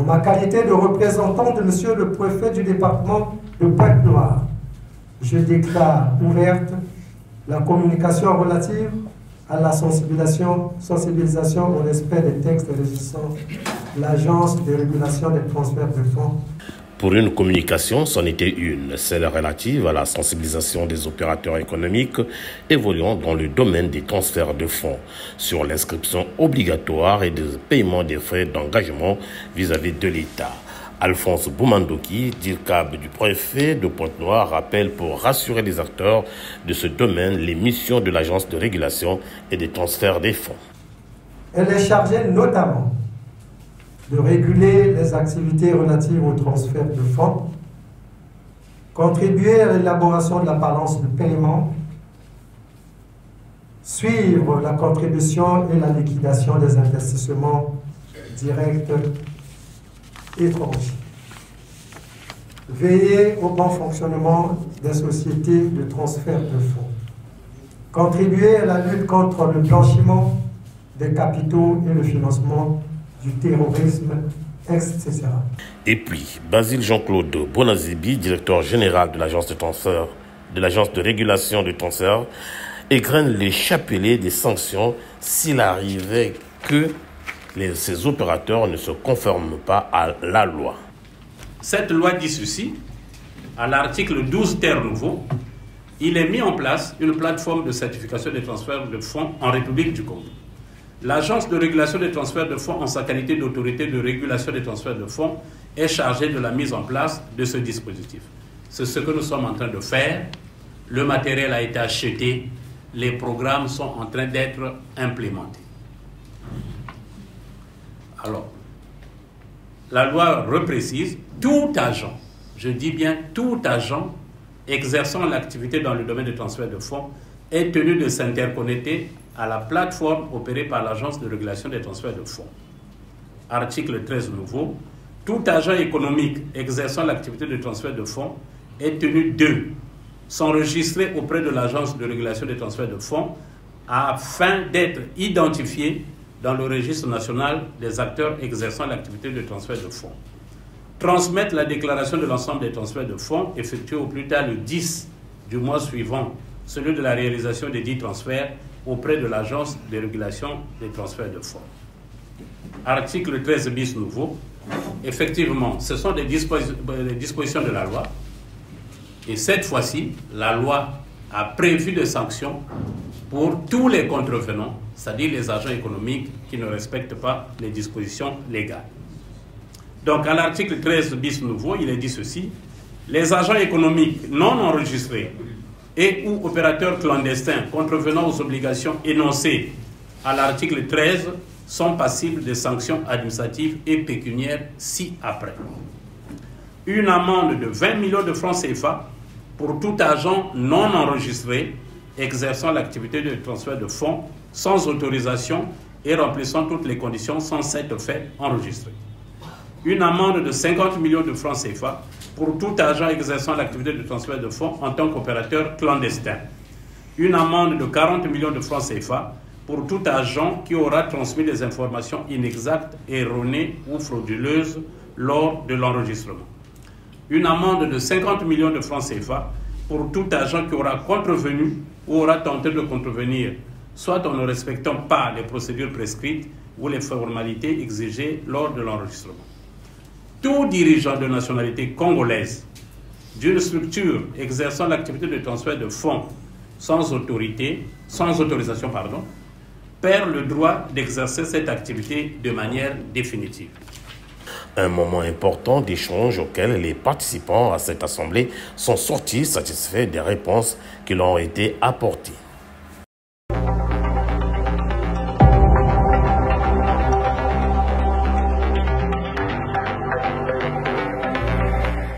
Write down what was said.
ma qualité de représentant de Monsieur le préfet du département de Pointe-Noire, je déclare ouverte la communication relative à la sensibilisation au respect des textes régissant l'Agence de régulation des transferts de fonds. Pour une communication, c'en était une, celle relative à la sensibilisation des opérateurs économiques évoluant dans le domaine des transferts de fonds sur l'inscription obligatoire et le paiement des frais d'engagement vis-à-vis de l'État. Alphonse Boumandoki, DIRCAB du préfet de Pointe-Noire, rappelle pour rassurer les acteurs de ce domaine les missions de l'Agence de régulation et des transferts des fonds. Elle est chargée notamment de réguler les activités relatives au transfert de fonds, contribuer à l'élaboration de la balance de paiement, suivre la contribution et la liquidation des investissements directs étrangers, veiller au bon fonctionnement des sociétés de transfert de fonds, contribuer à la lutte contre le blanchiment des capitaux et le financement du terrorisme, etc. Et puis, Basile Jean-Claude Bonazibi, directeur général de l'Agence de transfert, de l'Agence de régulation du transfert, égrène les chapelets des sanctions s'il arrivait que ces opérateurs ne se conforment pas à la loi. Cette loi dit ceci, à l'article 12 ter nouveau, il est mis en place une plateforme de certification des transferts de fonds en République du Congo. L'Agence de régulation des transferts de fonds, en sa qualité d'autorité de régulation des transferts de fonds, est chargée de la mise en place de ce dispositif. C'est ce que nous sommes en train de faire. Le matériel a été acheté, les programmes sont en train d'être implémentés. Alors, la loi reprécise, tout agent, je dis bien tout agent, exerçant l'activité dans le domaine du transfert de fonds est tenu de s'interconnecter à la plateforme opérée par l'Agence de régulation des transferts de fonds. Article 13 nouveau, tout agent économique exerçant l'activité de transfert de fonds est tenu de s'enregistrer auprès de l'Agence de régulation des transferts de fonds afin d'être identifié dans le registre national des acteurs exerçant l'activité de transfert de fonds. Transmettre la déclaration de l'ensemble des transferts de fonds effectués au plus tard le 10 du mois suivant celui de la réalisation des 10 transferts auprès de l'Agence de régulation des transferts de fonds. Article 13 bis nouveau. Effectivement, ce sont des dispositions de la loi. Et cette fois-ci, la loi a prévu des sanctions pour tous les contrevenants, c'est-à-dire les agents économiques qui ne respectent pas les dispositions légales. Donc, à l'article 13 bis nouveau, il est dit ceci. Les agents économiques non enregistrés et ou opérateurs clandestins contrevenant aux obligations énoncées à l'article 13 sont passibles de sanctions administratives et pécuniaires ci-après. Une amende de 20 millions de francs CFA pour tout agent non enregistré exerçant l'activité de transfert de fonds sans autorisation et remplissant toutes les conditions sans s'être fait enregistrer. Une amende de 50 millions de francs CFA pour tout agent exerçant l'activité de transfert de fonds en tant qu'opérateur clandestin. Une amende de 40 millions de francs CFA pour tout agent qui aura transmis des informations inexactes, erronées ou frauduleuses lors de l'enregistrement. Une amende de 50 millions de francs CFA pour tout agent qui aura contrevenu ou aura tenté de contrevenir, soit en ne respectant pas les procédures prescrites ou les formalités exigées lors de l'enregistrement. Tout dirigeant de nationalité congolaise d'une structure exerçant l'activité de transfert de fonds sans autorisation, perd le droit d'exercer cette activité de manière définitive. Un moment important d'échange auquel les participants à cette assemblée sont sortis satisfaits des réponses qui leur ont été apportées.